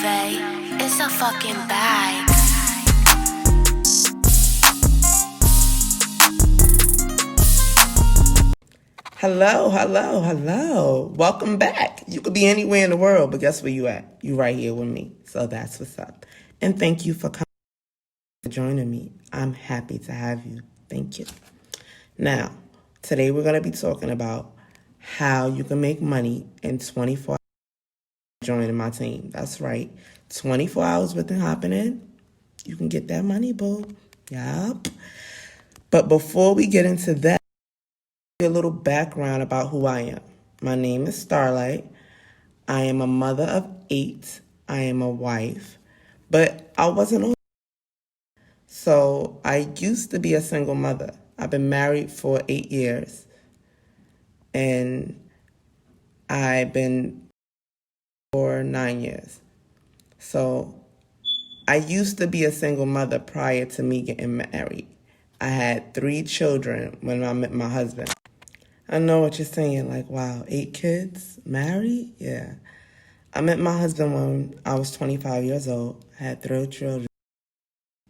Vay, it's a fucking bag. Hello, hello, hello. Welcome back. You could be anywhere in the world, but guess where you at? You right here with me. So that's what's up. And thank you for joining me. I'm happy to have you. Thank you. Now, today we're going to be talking about how you can make money in 24 hours joining my team. That's right. 24 hours with the hopping in. You can get that money, boo. Yup. But before we get into that, a little background about who I am. My name is Starlight. I am a mother of 8. I am a wife, but I wasn't on. So I used to be a single mother. I've been married for 8 years, and I've been for 9 years. So I used to be a single mother prior to me getting married. I had 3 children when I met my husband. I know what you're saying, like, wow, 8 kids, married? Yeah. I met my husband when I was 25 years old, had 3 children,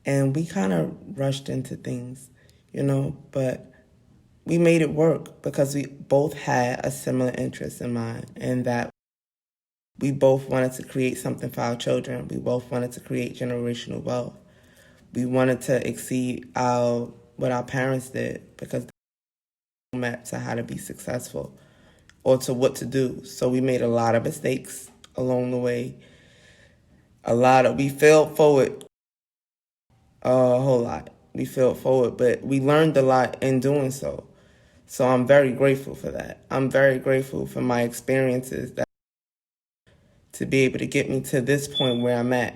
and we kind of rushed into things, but we made it work because we both had a similar interest in mind, and that we both wanted to create something for our children. We both wanted to create generational wealth. We wanted to exceed what our parents did because they met to how to be successful or to what to do. So we made a lot of mistakes along the way. We failed forward a whole lot. We failed forward, but we learned a lot in doing so. So I'm very grateful for that. I'm very grateful for my experiences to be able to get me to this point where I'm at.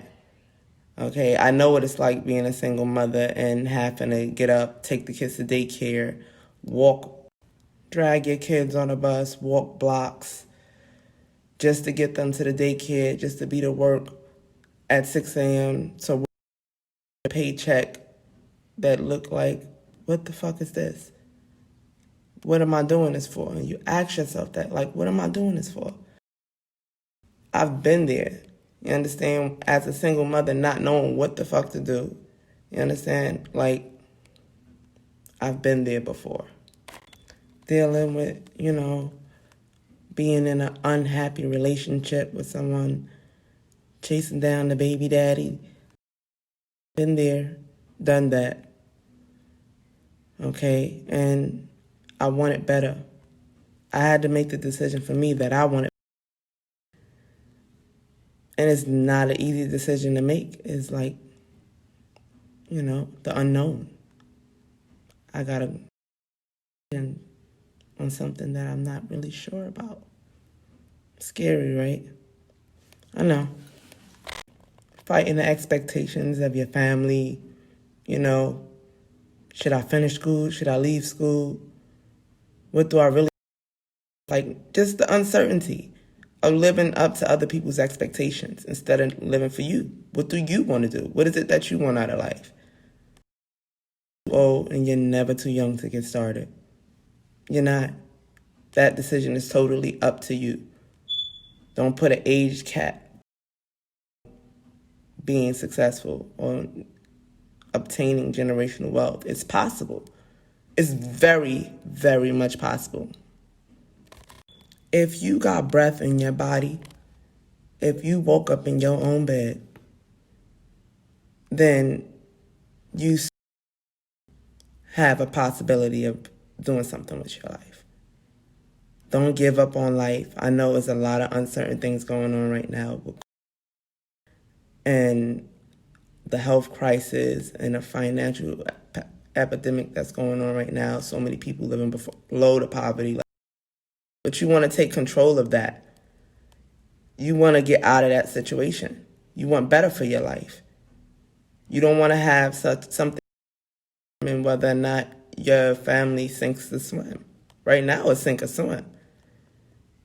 Okay, I know what it's like being a single mother and having to get up, take the kids to daycare, drag your kids on a bus, walk blocks, just to get them to the daycare, just to be to work at 6 a.m. to work a paycheck that look like, what the fuck is this? What am I doing this for? And you ask yourself that, like, what am I doing this for? I've been there. You understand? As a single mother, not knowing what the fuck to do. You understand? Like, I've been there before. Dealing with, being in an unhappy relationship with someone, chasing down the baby daddy. Been there, done that. Okay? And I want it better. I had to make the decision for me that I wanted. And it's not an easy decision to make. It's like, the unknown. I got to on something that I'm not really sure about. Scary, right? I know. Fighting the expectations of your family, should I finish school? Should I leave school? What do I really like? Just the uncertainty of living up to other people's expectations instead of living for you. What do you want to do? What is it that you want out of life? You're old and you're never too young to get started. You're not. That decision is totally up to you. Don't put an age cap being successful or obtaining generational wealth. It's possible. It's very, very much possible. If you got breath in your body, if you woke up in your own bed, then you have a possibility of doing something with your life. Don't give up on life. I know there's a lot of uncertain things going on right now. And the health crisis and the financial epidemic that's going on right now. So many people living below the poverty. But you want to take control of that. You want to get out of that situation. You want better for your life. You don't want to have something, whether or not your family sinks or swim. Right now, it's sink or swim.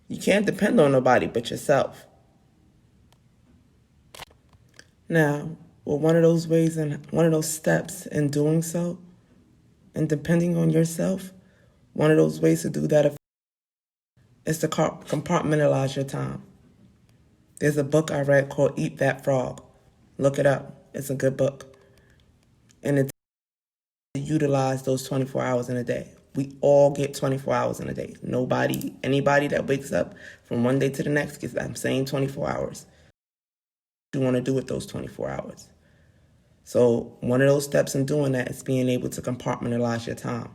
You can't depend on nobody but yourself. Now, one of those ways and one of those steps in doing so, and depending on yourself, one of those ways to do that is to compartmentalize your time. There's a book I read called Eat That Frog. Look it up. It's a good book. And it's utilize those 24 hours in a day. We all get 24 hours in a day. Anybody that wakes up from one day to the next gets, I'm saying 24 hours. What you want to do with those 24 hours? So one of those steps in doing that is being able to compartmentalize your time.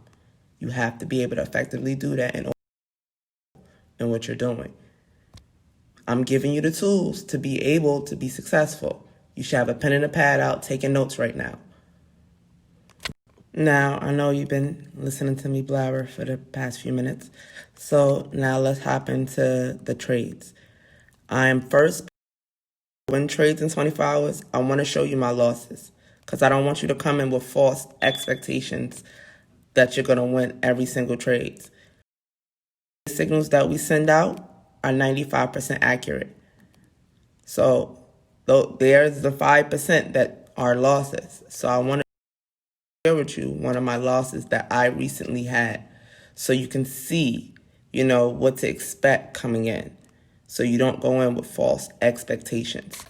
You have to be able to effectively do that in what you're doing. I'm giving you the tools to be able to be successful. You should have a pen and a pad out taking notes right now. Now, I know you've been listening to me blabber for the past few minutes. So now let's hop into the trades. I am first win trades in 24 hours. I want to show you my losses because I don't want you to come in with false expectations that you're going to win every single trade. The signals that we send out are 95% accurate. So there's the 5% that are losses. So I want to share with you one of my losses that I recently had so you can see, what to expect coming in. So you don't go in with false expectations.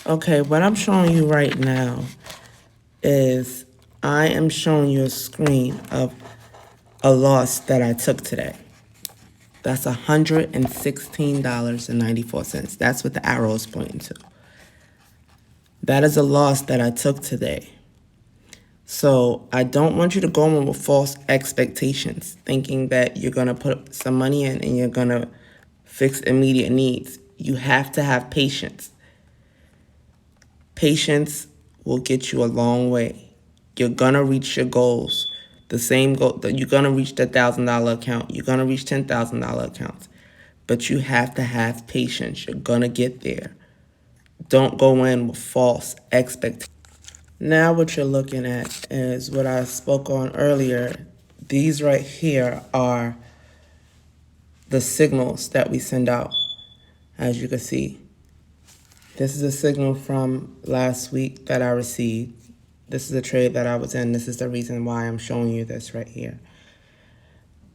Okay, what I'm showing you right now is I am showing you a screen of a loss that I took today. That's $116.94. That's what the arrow is pointing to. That is a loss that I took today. So I don't want you to go in with false expectations, thinking that you're going to put some money in and you're going to fix immediate needs. You have to have patience. Patience will get you a long way. You're going to reach your goals. The same goal, you're going to reach the $1,000 account. You're going to reach $10,000 accounts. But you have to have patience. You're going to get there. Don't go in with false expectations. Now what you're looking at is what I spoke on earlier. These right here are the signals that we send out, as you can see. This is a signal from last week that I received. This is a trade that I was in. This is the reason why I'm showing you this right here.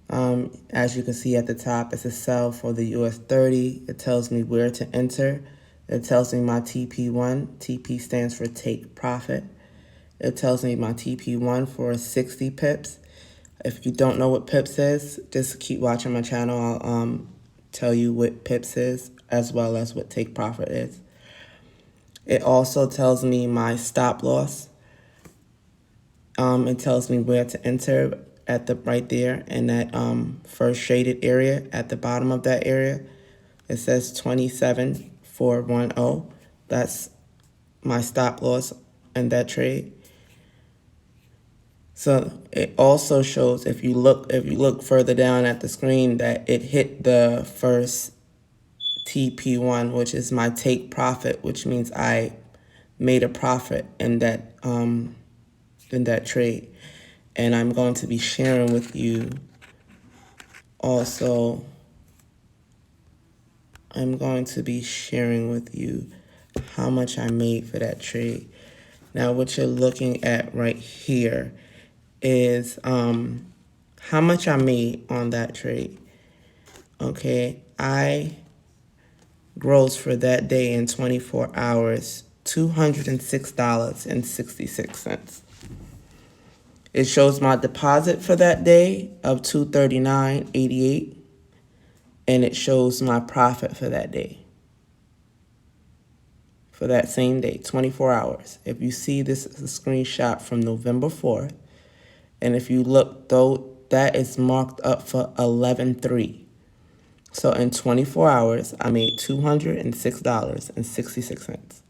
As you can see at the top, it's a sell for the US 30. It tells me where to enter. It tells me my TP1. TP stands for take profit. It tells me my TP1 for 60 pips. If you don't know what pips is, just keep watching my channel. I'll tell you what pips is as well as what take profit is. It also tells me my stop loss. It tells me where to enter at the right there in that first shaded area at the bottom of that area. It says 27410. That's my stop loss in that trade. So it also shows if you look further down at the screen that it hit the first TP1, which is my take profit, which means I made a profit in that trade. And I'm going to be sharing with you also, I'm going to be sharing with you how much I made for that trade. Now, what you're looking at right here is how much I made on that trade. Okay, I gross for that day in 24 hours, $206.66. It shows my deposit for that day of $239.88, and it shows my profit for that day. For that same day, 24 hours. If you see, this is a screenshot from November 4th. And if you look, though, that is marked up for 11/3. So in 24 hours, I made $206.66.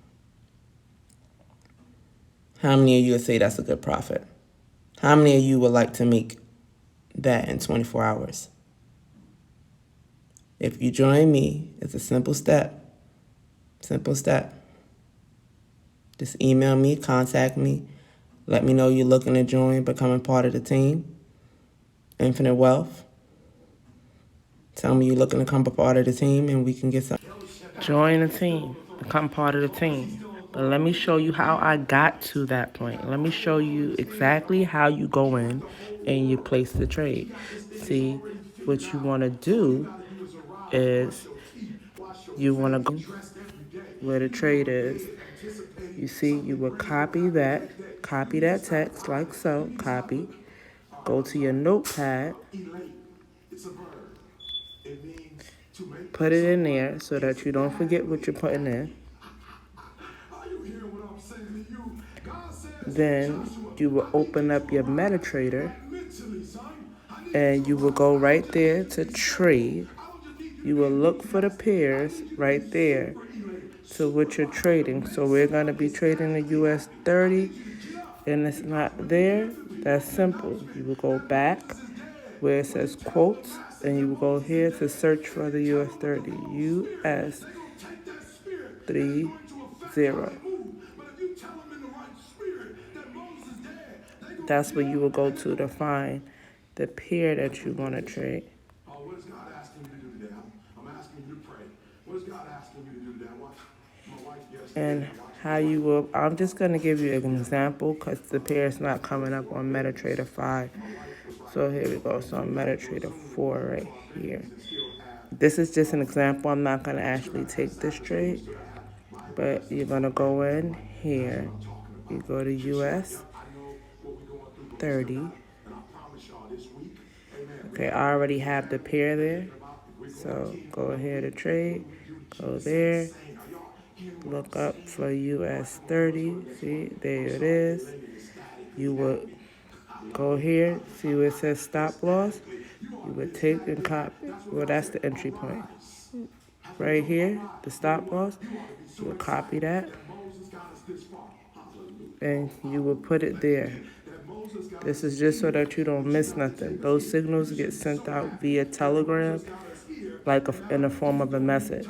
How many of you would say that's a good profit? How many of you would like to make that in 24 hours? If you join me, it's a simple step. Simple step. Just email me, contact me. Let me know you're looking to join, becoming part of the team. Infinite Wealth. Tell me you're looking to become a part of the team and we can get some. Join the team. Become part of the team. But let me show you how I got to that point. Let me show you exactly how you go in and you place the trade. See, what you want to do is you want to go where the trade is. You see, you will copy that text like so, copy, go to your notepad, put it in there so that you don't forget what you're putting in. Then you will open up your MetaTrader and you will go right there to trade. You will look for the pairs right there to what you're trading. So we're going to be trading the US 30 and it's not there. That's simple. You will go back where it says quotes and you will go here to search for the US 30. US 30. That's where you will go to find the pair that you want to trade. What is God asking you to do today? I'm asking you to pray. What is God asking you to do today? Watch my wife yesterday. And how you will, I'm just going to give you an example because the pair is not coming up on MetaTrader 5. So here we go. So on MetaTrader 4 right here. This is just an example. I'm not going to actually take this trade, but you're going to go in here. You go to US 30. Okay, I already have the pair there. So go ahead and trade. Go there. Look up for US 30. See, there it is. You would go here. See where it says stop loss. You would take and copy. Well, that's the entry point. Right here, the stop loss. You would copy that. And you will put it there. This is just so that you don't miss nothing. Those signals get sent out via Telegram, like in the form of a message.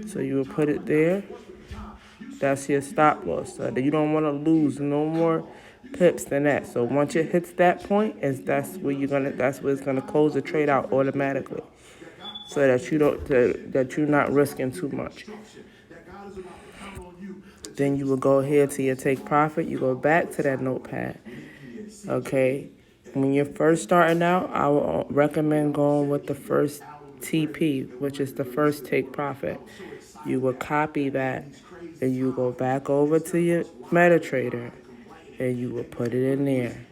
So you will put it there. That's your stop loss. So you don't want to lose no more pips than that. So once it hits that point, that's where it's gonna close the trade out automatically. So that you're not risking too much. Then you will go ahead to your take profit. You go back to that notepad. Okay. When you're first starting out, I will recommend going with the first TP, which is the first take profit. You will copy that and you go back over to your MetaTrader and you will put it in there.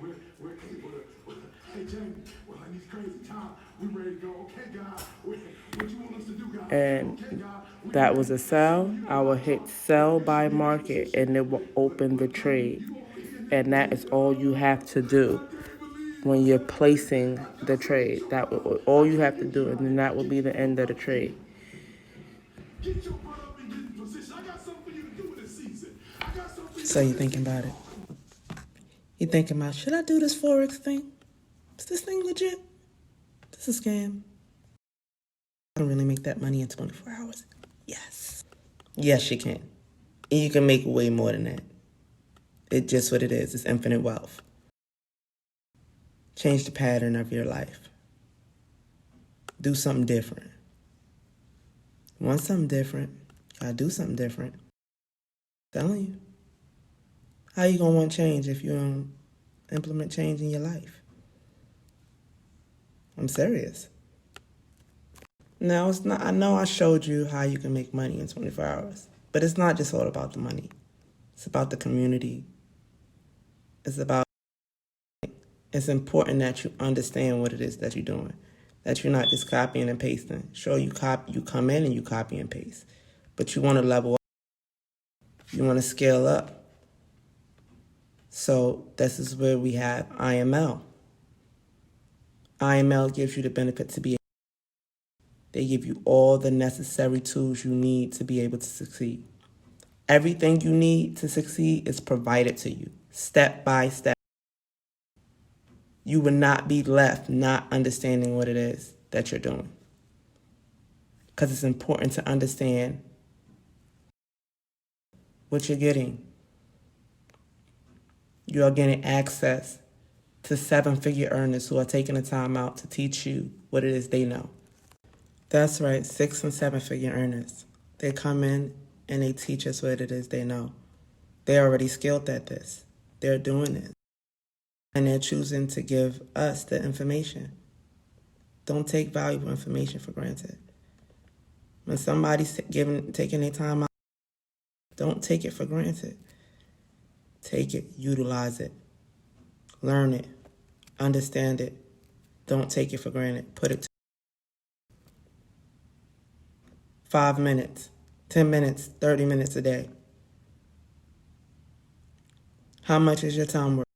And that was a sell. I will hit sell by market and it will open the trade. And that is all you have to do when you're placing the trade. All you have to do, and then that will be the end of the trade. So you're thinking about it. You're thinking about, should I do this Forex thing? Is this thing legit? Is this a scam? I can really make that money in 24 hours. Yes. Yes, you can. And you can make way more than that. It's just what it is. It's infinite wealth. Change the pattern of your life. Do something different. Want something different? Gotta do something different. I'm telling you. How you gonna want change if you don't implement change in your life? I'm serious. Now, it's not. I know I showed you how you can make money in 24 hours, but it's not just all about the money. It's about the community. It's important that you understand what it is that you're doing, that you're not just copying and pasting. Sure, you come in and you copy and paste, but you want to level up. You want to scale up. So this is where we have IML. IML gives you the benefit to be. They give you all the necessary tools you need to be able to succeed. Everything you need to succeed is provided to you, step by step. You will not be left not understanding what it is that you're doing. Because it's important to understand what you're getting. You are getting access to 7-figure earners who are taking the time out to teach you what it is they know. That's right, 6 and 7-figure earners. They come in and they teach us what it is they know. They're already skilled at this. They're doing it. And they're choosing to give us the information. Don't take valuable information for granted. When somebody's taking their time out Don't take it for granted. Take it, utilize it, learn it, understand it. Don't take it for granted. Put it to 5 minutes, 10 minutes, 30 minutes a day. How much is your time worth?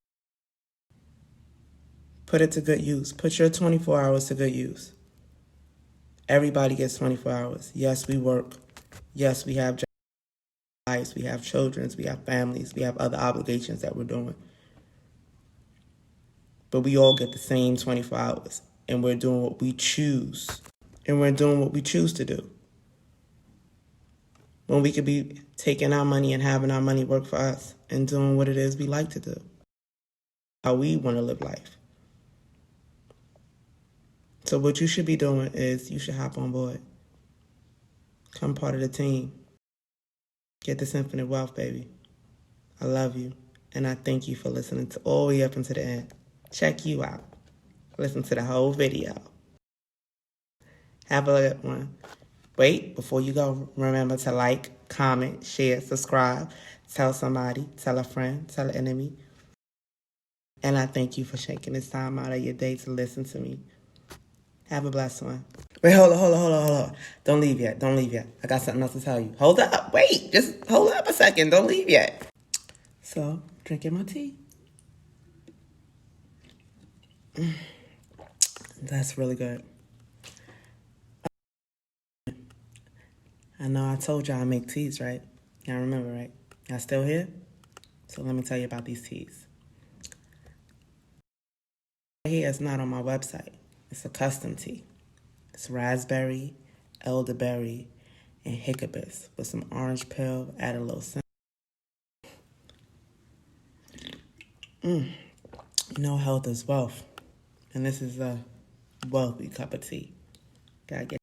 Put it to good use. Put your 24 hours to good use. Everybody gets 24 hours. Yes, we work. Yes, we have lives, we have children, we have families, we have other obligations that we're doing. But we all get the same 24 hours, and we're doing what we choose. And we're doing what we choose to do. When we could be taking our money and having our money work for us and doing what it is we like to do. How we want to live life. So what you should be doing is you should hop on board. Come part of the team. Get this infinite wealth, baby. I love you. And I thank you for listening to all the way up until the end. Check you out. Listen to the whole video. Have a good one. Wait, before you go, remember to like, comment, share, subscribe. Tell somebody, tell a friend, tell an enemy. And I thank you for taking this time out of your day to listen to me. Have a blessed one. Wait, hold on. Don't leave yet. I got something else to tell you. Hold up. Wait, just hold up a second. Don't leave yet. So, drinking my tea. That's really good. I know I told y'all I make teas, right? Y'all remember, right? Y'all still here? So let me tell you about these teas. Here, it's not on my website. It's a custom tea. It's raspberry, elderberry, and hibiscus with some orange peel, add a little cinnamon. You know, health is wealth. And this is a wealthy cup of tea. Gotta get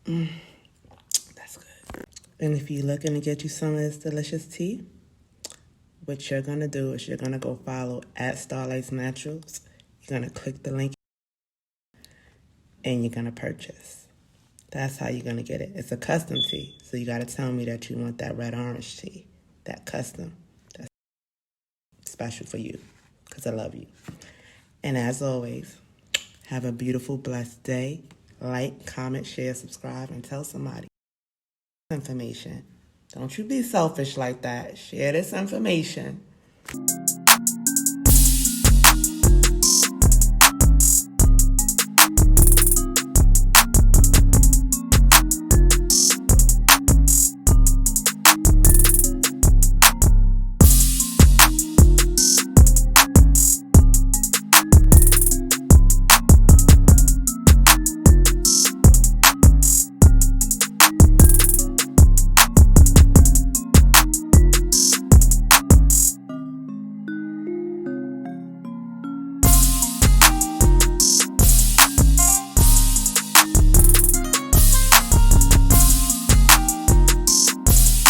That's good. And if you're looking to get you some of this delicious tea, what you're going to do is you're going to go follow at Starlight's Naturals. You're going to click the link and you're going to purchase. That's how you're going to get it. It's a custom tea. So you got to tell me that you want that red orange tea. That custom. That's special for you because I love you. And as always, have a beautiful, blessed day. Like, comment, share, subscribe, and tell somebody information. Don't you be selfish like that. Share this information.